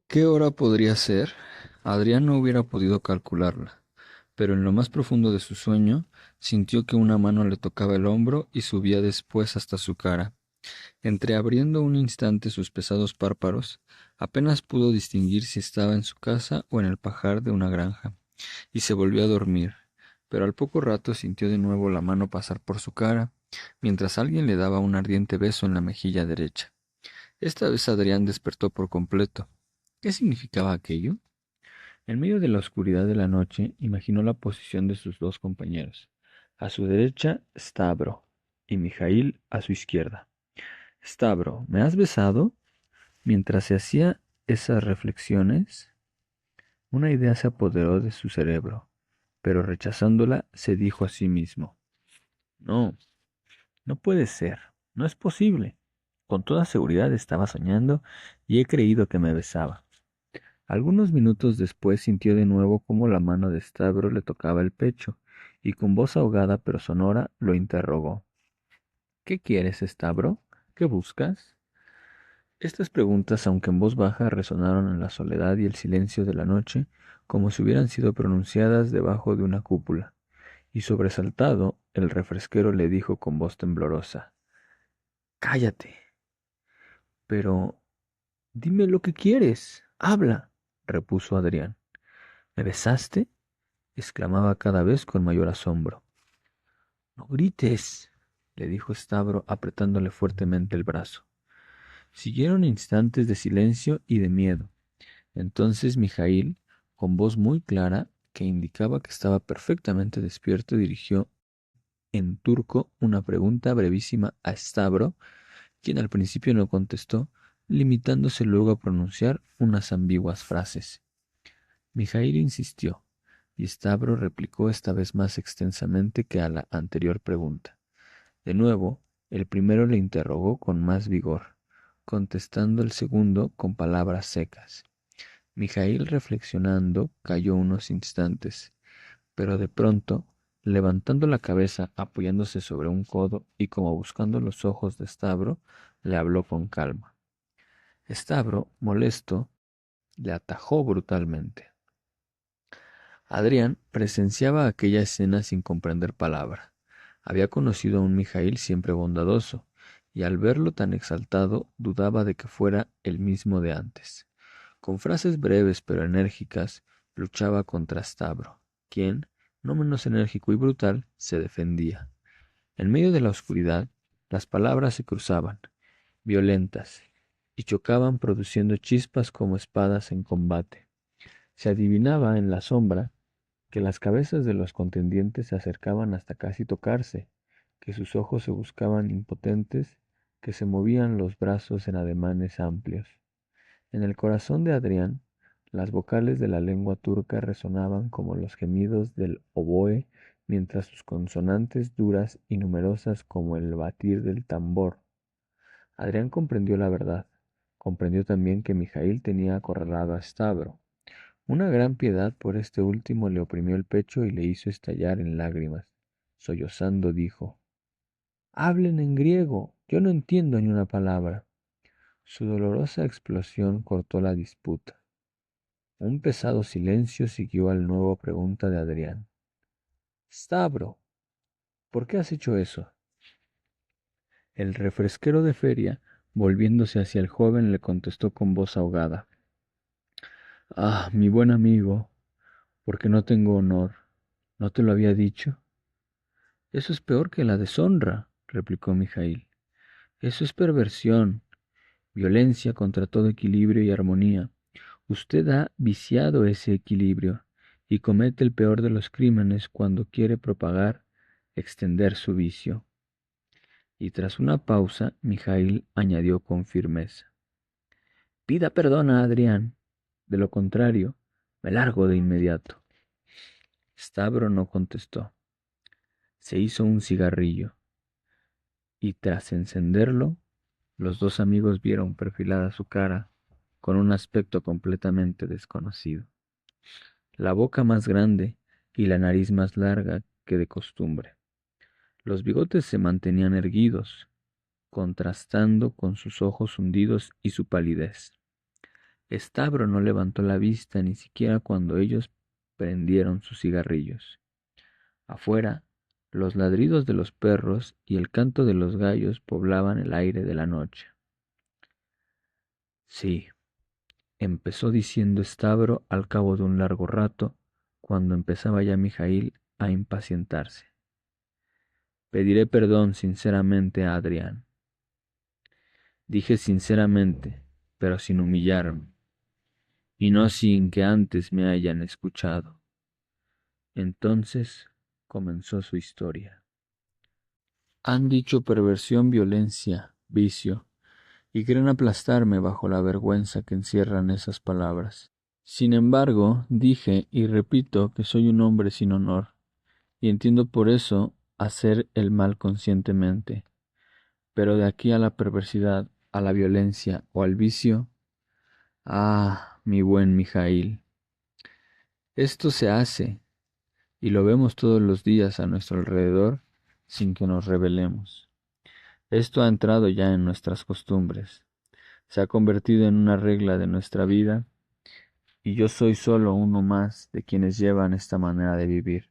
¿Qué hora podría ser? Adrián no hubiera podido calcularla, pero en lo más profundo de su sueño sintió que una mano le tocaba el hombro y subía después hasta su cara. Entreabriendo un instante sus pesados párpados, apenas pudo distinguir si estaba en su casa o en el pajar de una granja, y se volvió a dormir. Pero al poco rato sintió de nuevo la mano pasar por su cara, mientras alguien le daba un ardiente beso en la mejilla derecha. Esta vez Adrián despertó por completo. ¿Qué significaba aquello? En medio de la oscuridad de la noche, imaginó la posición de sus dos compañeros. A su derecha, Stavro, y Mijail a su izquierda. Stavro, ¿me has besado? Mientras se hacía esas reflexiones, una idea se apoderó de su cerebro, pero rechazándola, se dijo a sí mismo: No, no puede ser, no es posible. Con toda seguridad estaba soñando y he creído que me besaba. Algunos minutos después sintió de nuevo cómo la mano de Stavro le tocaba el pecho, y con voz ahogada pero sonora lo interrogó. ¿Qué quieres, Stavro? ¿Qué buscas? Estas preguntas, aunque en voz baja, resonaron en la soledad y el silencio de la noche, como si hubieran sido pronunciadas debajo de una cúpula, y sobresaltado, el refresquero le dijo con voz temblorosa: Cállate. Pero dime lo que quieres. Habla, repuso Adrián. ¿Me besaste? Exclamaba cada vez con mayor asombro. No grites, le dijo Stavro apretándole fuertemente el brazo. Siguieron instantes de silencio y de miedo. Entonces Mijail, con voz muy clara, que indicaba que estaba perfectamente despierto, dirigió en turco una pregunta brevísima a Stavro, quien al principio no contestó, limitándose luego a pronunciar unas ambiguas frases. Mijail insistió, y Stavro replicó esta vez más extensamente que a la anterior pregunta. De nuevo, el primero le interrogó con más vigor, contestando el segundo con palabras secas. Mijail, reflexionando, calló unos instantes, pero de pronto, levantando la cabeza, apoyándose sobre un codo y como buscando los ojos de Stavro, le habló con calma. Stavro, molesto, le atajó brutalmente. Adrián presenciaba aquella escena sin comprender palabra. Había conocido a un Mijail siempre bondadoso, y al verlo tan exaltado dudaba de que fuera el mismo de antes. Con frases breves pero enérgicas, luchaba contra Stavro, quien, no menos enérgico y brutal, se defendía. En medio de la oscuridad, las palabras se cruzaban, violentas, y chocaban produciendo chispas como espadas en combate. Se adivinaba en la sombra que las cabezas de los contendientes se acercaban hasta casi tocarse, que sus ojos se buscaban impotentes, que se movían los brazos en ademanes amplios. En el corazón de Adrián, las vocales de la lengua turca resonaban como los gemidos del oboe, mientras sus consonantes duras y numerosas como el batir del tambor. Adrián comprendió la verdad. Comprendió también que Mijail tenía acorralado a Stavro. Una gran piedad por este último le oprimió el pecho y le hizo estallar en lágrimas. Sollozando dijo: Hablen en griego, yo no entiendo ni una palabra. Su dolorosa explosión cortó la disputa. Un pesado silencio siguió al nuevo pregunta de Adrián. Stavro, ¿por qué has hecho eso? El refresquero de feria, volviéndose hacia el joven, le contestó con voz ahogada: Ah, mi buen amigo, porque no tengo honor. ¿No te lo había dicho? Eso es peor que la deshonra, replicó Mijail. Eso es perversión, violencia contra todo equilibrio y armonía. Usted ha viciado ese equilibrio y comete el peor de los crímenes cuando quiere propagar, extender su vicio. Y tras una pausa, Mijail añadió con firmeza: Pida perdón a Adrián. De lo contrario, me largo de inmediato. Stavro no contestó. Se hizo un cigarrillo y tras encenderlo, los dos amigos vieron perfilada su cara con un aspecto completamente desconocido, la boca más grande y la nariz más larga que de costumbre. Los bigotes se mantenían erguidos, contrastando con sus ojos hundidos y su palidez. Stavro no levantó la vista ni siquiera cuando ellos prendieron sus cigarrillos. Afuera, los ladridos de los perros y el canto de los gallos poblaban el aire de la noche. Sí, empezó diciendo Stavro al cabo de un largo rato, cuando empezaba ya Mijaíl a impacientarse. Pediré perdón sinceramente a Adrián. Dije sinceramente, pero sin humillarme, y no sin que antes me hayan escuchado. Entonces comenzó su historia. Han dicho perversión, violencia, vicio, y creen aplastarme bajo la vergüenza que encierran esas palabras. Sin embargo, dije y repito que soy un hombre sin honor, y entiendo por eso hacer el mal conscientemente. Pero de aquí a la perversidad, a la violencia o al vicio, mi buen Mijaíl, esto se hace, y lo vemos todos los días a nuestro alrededor, sin que nos rebelemos. Esto ha entrado ya en nuestras costumbres, se ha convertido en una regla de nuestra vida, y yo soy solo uno más de quienes llevan esta manera de vivir.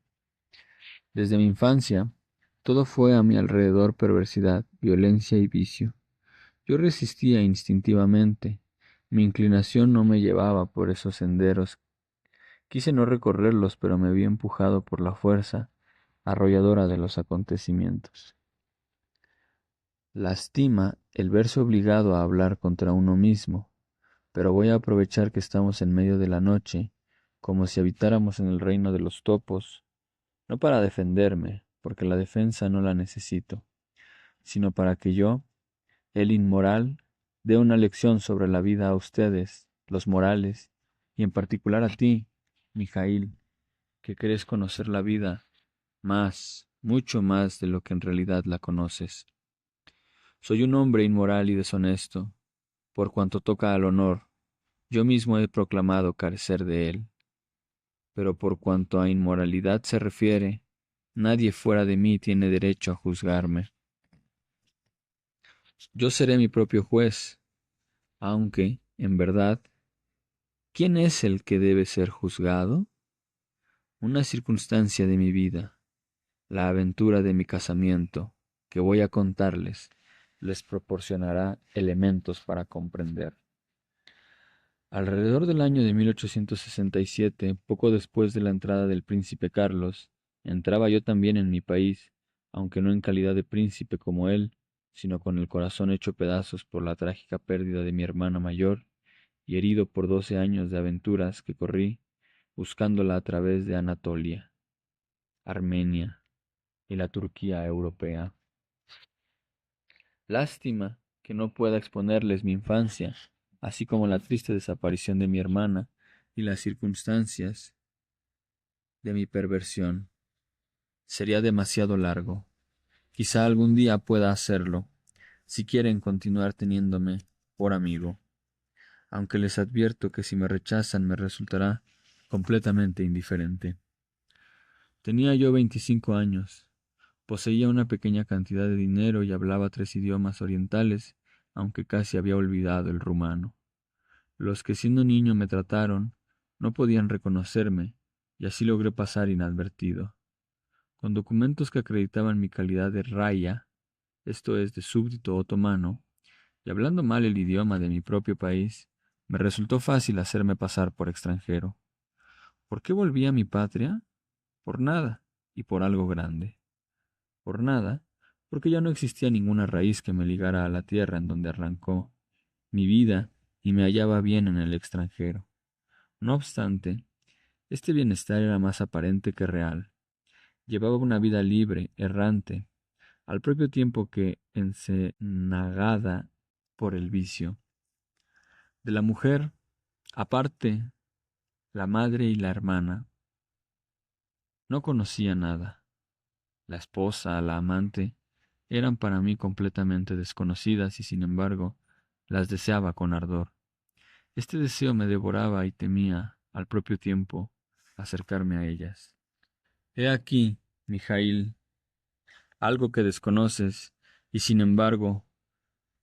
Desde mi infancia, todo fue a mi alrededor perversidad, violencia y vicio. Yo resistía instintivamente, mi inclinación no me llevaba por esos senderos. Quise no recorrerlos, pero me vi empujado por la fuerza arrolladora de los acontecimientos. Lastima el verse obligado a hablar contra uno mismo, pero voy a aprovechar que estamos en medio de la noche, como si habitáramos en el reino de los topos, no para defenderme, porque la defensa no la necesito, sino para que yo, el inmoral, dé una lección sobre la vida a ustedes, los morales, y en particular a ti, Mijaíl, que crees conocer la vida más, mucho más de lo que en realidad la conoces. Soy un hombre inmoral y deshonesto, por cuanto toca al honor, yo mismo he proclamado carecer de él. Pero por cuanto a inmoralidad se refiere, nadie fuera de mí tiene derecho a juzgarme. Yo seré mi propio juez, aunque, en verdad, ¿quién es el que debe ser juzgado? Una circunstancia de mi vida, la aventura de mi casamiento, que voy a contarles, les proporcionará elementos para comprender. Alrededor del año de 1867, poco después de la entrada del príncipe Carlos, entraba yo también en mi país, aunque no en calidad de príncipe como él, sino con el corazón hecho pedazos por la trágica pérdida de mi hermana mayor y herido por 12 años de aventuras que corrí buscándola a través de Anatolia, Armenia y la Turquía europea. Lástima que no pueda exponerles mi infancia, así como la triste desaparición de mi hermana y las circunstancias de mi perversión. Sería demasiado largo. Quizá algún día pueda hacerlo, si quieren continuar teniéndome por amigo, aunque les advierto que si me rechazan me resultará completamente indiferente. Tenía yo 25 años. Poseía una pequeña cantidad de dinero y hablaba 3 idiomas orientales, aunque casi había olvidado el rumano. Los que siendo niño me trataron no podían reconocerme, y así logré pasar inadvertido. Con documentos que acreditaban mi calidad de raya, esto es, de súbdito otomano, y hablando mal el idioma de mi propio país, me resultó fácil hacerme pasar por extranjero. ¿Por qué volví a mi patria? Por nada, y por algo grande. Por nada, porque ya no existía ninguna raíz que me ligara a la tierra en donde arrancó mi vida y me hallaba bien en el extranjero. No obstante, este bienestar era más aparente que real. Llevaba una vida libre, errante, al propio tiempo que encenagada por el vicio. De la mujer, aparte, la madre y la hermana, no conocía nada. La esposa, la amante, eran para mí completamente desconocidas y sin embargo las deseaba con ardor. Este deseo me devoraba y temía, al propio tiempo, acercarme a ellas. He aquí, Mijaíl, algo que desconoces y sin embargo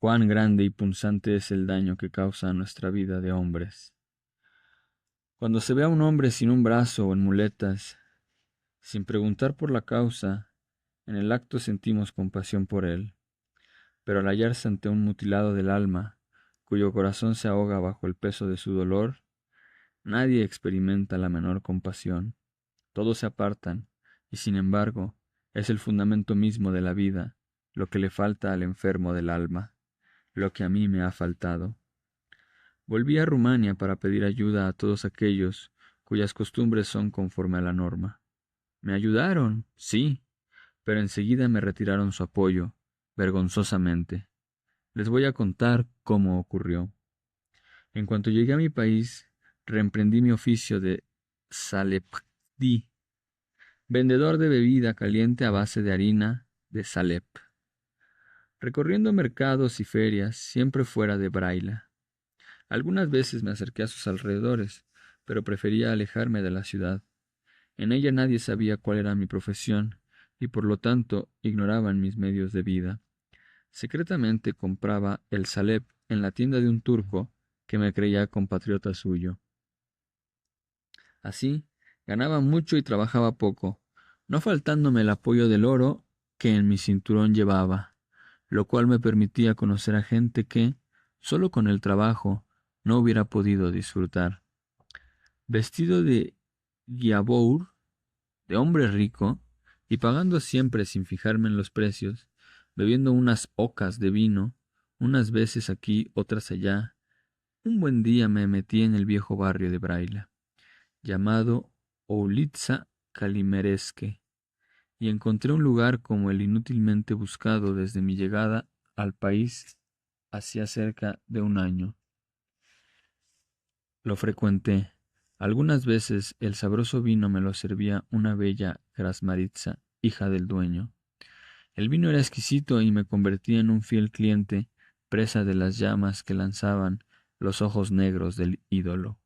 cuán grande y punzante es el daño que causa a nuestra vida de hombres. Cuando se ve a un hombre sin un brazo o en muletas, sin preguntar por la causa, en el acto sentimos compasión por él, pero al hallarse ante un mutilado del alma, cuyo corazón se ahoga bajo el peso de su dolor, nadie experimenta la menor compasión. Todos se apartan, y sin embargo, es el fundamento mismo de la vida, lo que le falta al enfermo del alma, lo que a mí me ha faltado. Volví a Rumania para pedir ayuda a todos aquellos cuyas costumbres son conforme a la norma. Me ayudaron, sí, pero enseguida me retiraron su apoyo, vergonzosamente. Les voy a contar cómo ocurrió. En cuanto llegué a mi país, reemprendí mi oficio de salepdi, vendedor de bebida caliente a base de harina de salep, recorriendo mercados y ferias, siempre fuera de Braila. Algunas veces me acerqué a sus alrededores, pero prefería alejarme de la ciudad. En ella nadie sabía cuál era mi profesión, y por lo tanto ignoraban mis medios de vida. Secretamente compraba el salep en la tienda de un turco que me creía compatriota suyo. Así, ganaba mucho y trabajaba poco, no faltándome el apoyo del oro que en mi cinturón llevaba, lo cual me permitía conocer a gente que, solo con el trabajo, no hubiera podido disfrutar. Vestido de giabour, de hombre rico, y pagando siempre sin fijarme en los precios, bebiendo unas ocas de vino, unas veces aquí, otras allá, un buen día me metí en el viejo barrio de Braila, llamado Oulitza Calimeresque, y encontré un lugar como el inútilmente buscado desde mi llegada al país hacía cerca de un año. Lo frecuenté. Algunas veces el sabroso vino me lo servía una bella Krasmaritza, hija del dueño. El vino era exquisito y me convertía en un fiel cliente, presa de las llamas que lanzaban los ojos negros del ídolo.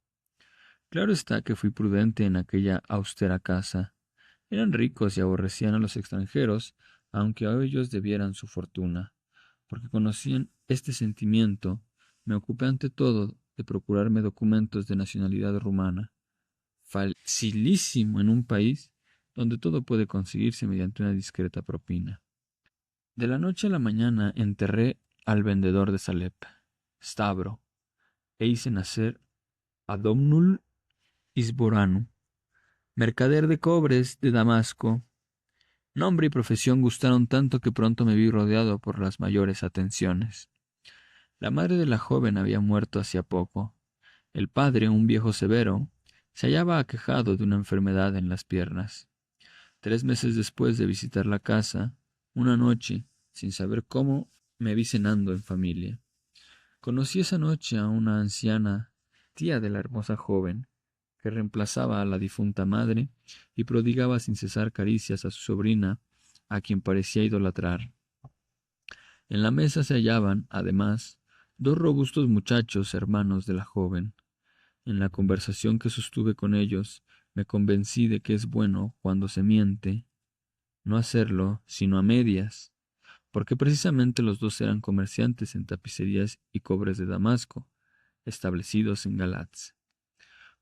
Claro está que fui prudente en aquella austera casa. Eran ricos y aborrecían a los extranjeros, aunque a ellos debieran su fortuna. Porque conocían este sentimiento, me ocupé ante todo de procurarme documentos de nacionalidad rumana, facilísimo en un país donde todo puede conseguirse mediante una discreta propina. De la noche a la mañana enterré al vendedor de Salep, Stavro, e hice nacer a Domnul Isboranu, mercader de cobres de Damasco. Nombre y profesión gustaron tanto que pronto me vi rodeado por las mayores atenciones. La madre de la joven había muerto hacía poco. El padre, un viejo severo, se hallaba aquejado de una enfermedad en las piernas. 3 meses después de visitar la casa, una noche, sin saber cómo, me vi cenando en familia. Conocí esa noche a una anciana, tía de la hermosa joven, que reemplazaba a la difunta madre y prodigaba sin cesar caricias a su sobrina, a quien parecía idolatrar. En la mesa se hallaban, además, 2 robustos muchachos hermanos de la joven. En la conversación que sostuve con ellos, me convencí de que es bueno, cuando se miente, no hacerlo sino a medias, porque precisamente los dos eran comerciantes en tapicerías y cobres de Damasco, establecidos en Galatz.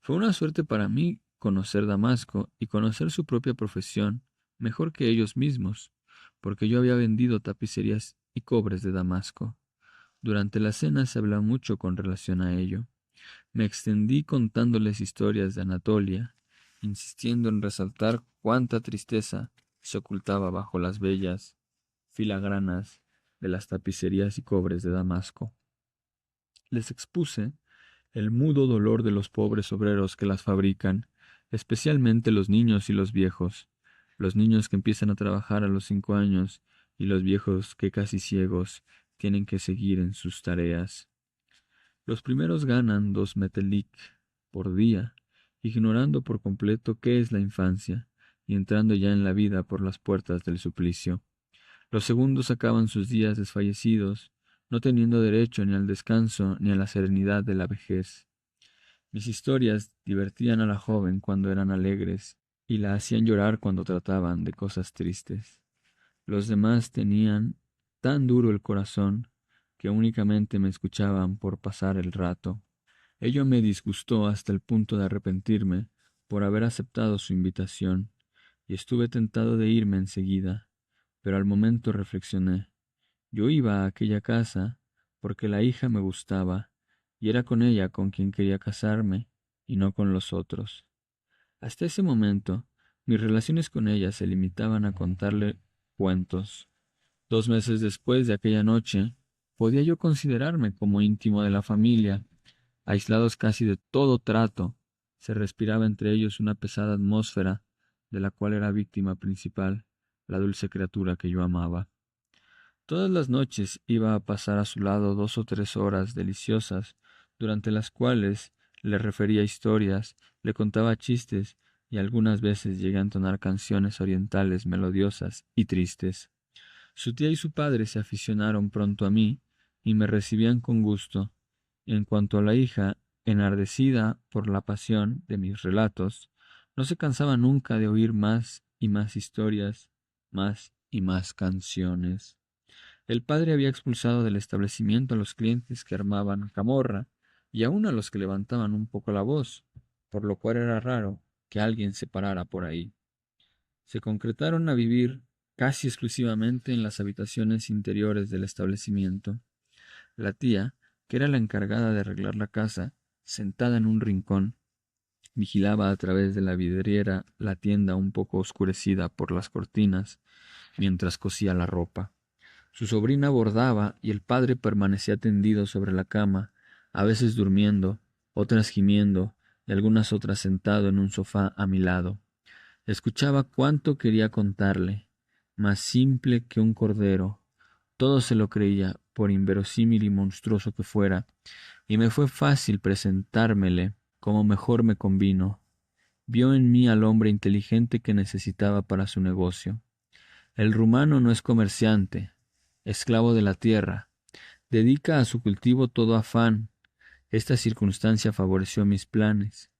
Fue una suerte para mí conocer Damasco y conocer su propia profesión mejor que ellos mismos, porque yo había vendido tapicerías y cobres de Damasco. Durante la cena se habló mucho con relación a ello. Me extendí contándoles historias de Anatolia, insistiendo en resaltar cuánta tristeza se ocultaba bajo las bellas filagranas de las tapicerías y cobres de Damasco. Les expuse el mudo dolor de los pobres obreros que las fabrican, especialmente los niños y los viejos, los niños que empiezan a trabajar a los 5 años y los viejos que casi ciegos tienen que seguir en sus tareas. Los primeros ganan 2 metelik por día, ignorando por completo qué es la infancia y entrando ya en la vida por las puertas del suplicio. Los segundos acaban sus días desfallecidos, no teniendo derecho ni al descanso ni a la serenidad de la vejez. Mis historias divertían a la joven cuando eran alegres y la hacían llorar cuando trataban de cosas tristes. Los demás tenían tan duro el corazón que únicamente me escuchaban por pasar el rato. Ello me disgustó hasta el punto de arrepentirme por haber aceptado su invitación, y estuve tentado de irme enseguida, pero al momento reflexioné. Yo iba a aquella casa porque la hija me gustaba, y era con ella con quien quería casarme, y no con los otros. Hasta ese momento, mis relaciones con ella se limitaban a contarle cuentos. 2 meses después de aquella noche, podía yo considerarme como íntimo de la familia, aislados casi de todo trato. Se respiraba entre ellos una pesada atmósfera, de la cual era víctima principal la dulce criatura que yo amaba. Todas las noches iba a pasar a su lado 2 o 3 horas deliciosas, durante las cuales le refería historias, le contaba chistes y algunas veces llegué a entonar canciones orientales melodiosas y tristes. Su tía y su padre se aficionaron pronto a mí y me recibían con gusto. En cuanto a la hija, enardecida por la pasión de mis relatos, no se cansaba nunca de oír más y más historias, más y más canciones. El padre había expulsado del establecimiento a los clientes que armaban camorra y aun a los que levantaban un poco la voz, por lo cual era raro que alguien se parara por ahí. Se concretaron a vivir casi exclusivamente en las habitaciones interiores del establecimiento. La tía, que era la encargada de arreglar la casa, sentada en un rincón, vigilaba a través de la vidriera la tienda un poco oscurecida por las cortinas, mientras cosía la ropa. Su sobrina bordaba y el padre permanecía tendido sobre la cama, a veces durmiendo, otras gimiendo y algunas otras sentado en un sofá a mi lado. Escuchaba cuánto quería contarle, más simple que un cordero. Todo se lo creía, por inverosímil y monstruoso que fuera, y me fue fácil presentármele como mejor me convino. Vio en mí al hombre inteligente que necesitaba para su negocio. El rumano no es comerciante, esclavo de la tierra, dedica a su cultivo todo afán. Esta circunstancia favoreció mis planes.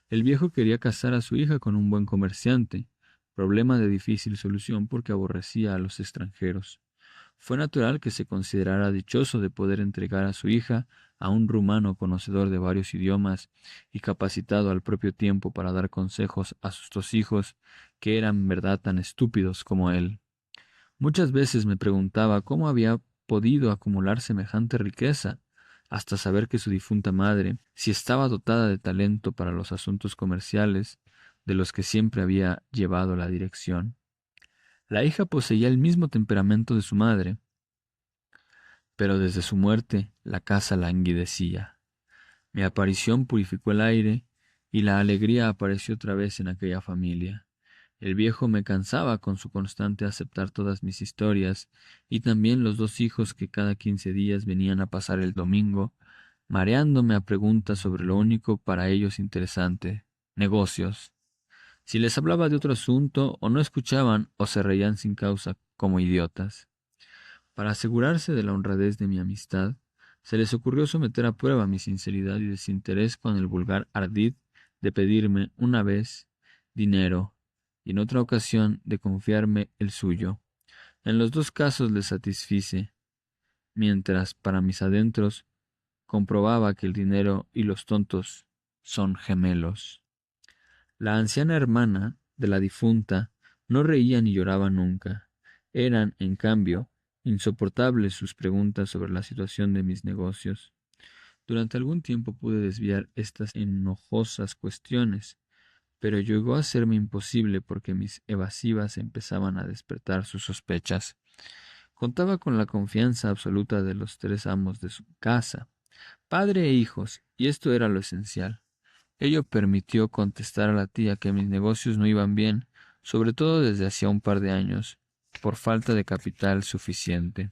El viejo quería casar a su hija con un buen comerciante, problema de difícil solución porque aborrecía a los extranjeros. Fue natural que se considerara dichoso de poder entregar a su hija a un rumano conocedor de varios idiomas y capacitado al propio tiempo para dar consejos a sus 2 hijos, que eran en verdad tan estúpidos como él. Muchas veces me preguntaba cómo había podido acumular semejante riqueza, hasta saber que su difunta madre, si estaba dotada de talento para los asuntos comerciales, de los que siempre había llevado la dirección. La hija poseía el mismo temperamento de su madre, pero desde su muerte la casa languidecía. Mi aparición purificó el aire y la alegría apareció otra vez en aquella familia. El viejo me cansaba con su constante aceptar todas mis historias, y también los 2 hijos que cada 15 días venían a pasar el domingo, mareándome a preguntas sobre lo único para ellos interesante, negocios. Si les hablaba de otro asunto, o no escuchaban o se reían sin causa, como idiotas. Para asegurarse de la honradez de mi amistad, se les ocurrió someter a prueba mi sinceridad y desinterés con el vulgar ardid de pedirme una vez dinero y en otra ocasión de confiarme el suyo. En los 2 casos les satisfice, mientras para mis adentros comprobaba que el dinero y los tontos son gemelos. La anciana hermana de la difunta no reía ni lloraba nunca. Eran, en cambio, insoportables sus preguntas sobre la situación de mis negocios. Durante algún tiempo pude desviar estas enojosas cuestiones, pero llegó a serme imposible porque mis evasivas empezaban a despertar sus sospechas. Contaba con la confianza absoluta de los 3 amos de su casa, padre e hijos, y esto era lo esencial. Ello permitió contestar a la tía que mis negocios no iban bien, sobre todo desde hacía un par de años, por falta de capital suficiente.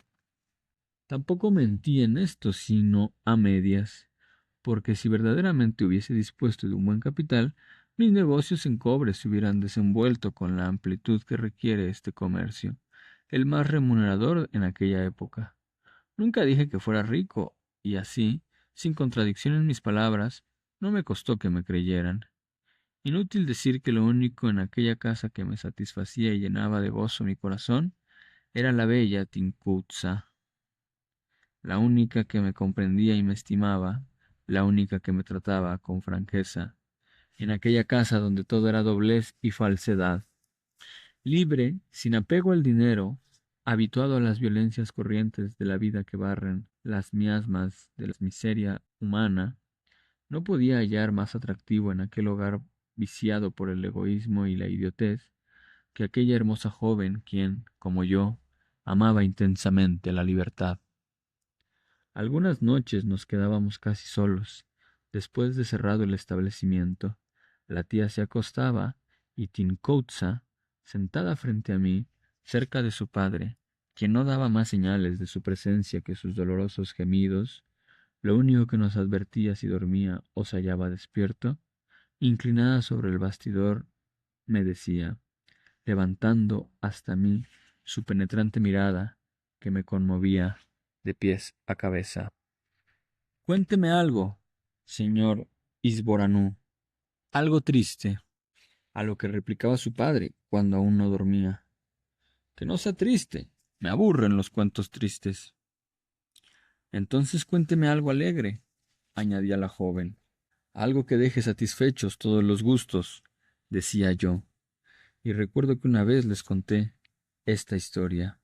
Tampoco mentí en esto, sino a medias, porque si verdaderamente hubiese dispuesto de un buen capital, mis negocios en cobre se hubieran desenvuelto con la amplitud que requiere este comercio, el más remunerador en aquella época. Nunca dije que fuera rico, y así, sin contradicción en mis palabras, no me costó que me creyeran. Inútil decir que lo único en aquella casa que me satisfacía y llenaba de gozo mi corazón era la bella Tincutza. la única que me comprendía y me estimaba, la única que me trataba con franqueza, en aquella casa donde todo era doblez y falsedad. Libre, sin apego al dinero, habituado a las violencias corrientes de la vida que barren las miasmas de la miseria humana, no podía hallar más atractivo en aquel hogar viciado por el egoísmo y la idiotez que aquella hermosa joven quien, como yo, amaba intensamente la libertad. Algunas noches nos quedábamos casi solos. Después de cerrado el establecimiento, la tía se acostaba y Tincoutza, sentada frente a mí, cerca de su padre, quien no daba más señales de su presencia que sus dolorosos gemidos, lo único que nos advertía si dormía o se hallaba despierto, inclinada sobre el bastidor, me decía, levantando hasta mí su penetrante mirada que me conmovía de pies a cabeza. Cuénteme algo, señor Isboranú, algo triste, a lo que replicaba su padre cuando aún no dormía. Que no sea triste, me aburren los cuentos tristes. Entonces cuénteme algo alegre, añadía la joven. Algo que deje satisfechos todos los gustos, decía yo, y recuerdo que una vez les conté esta historia.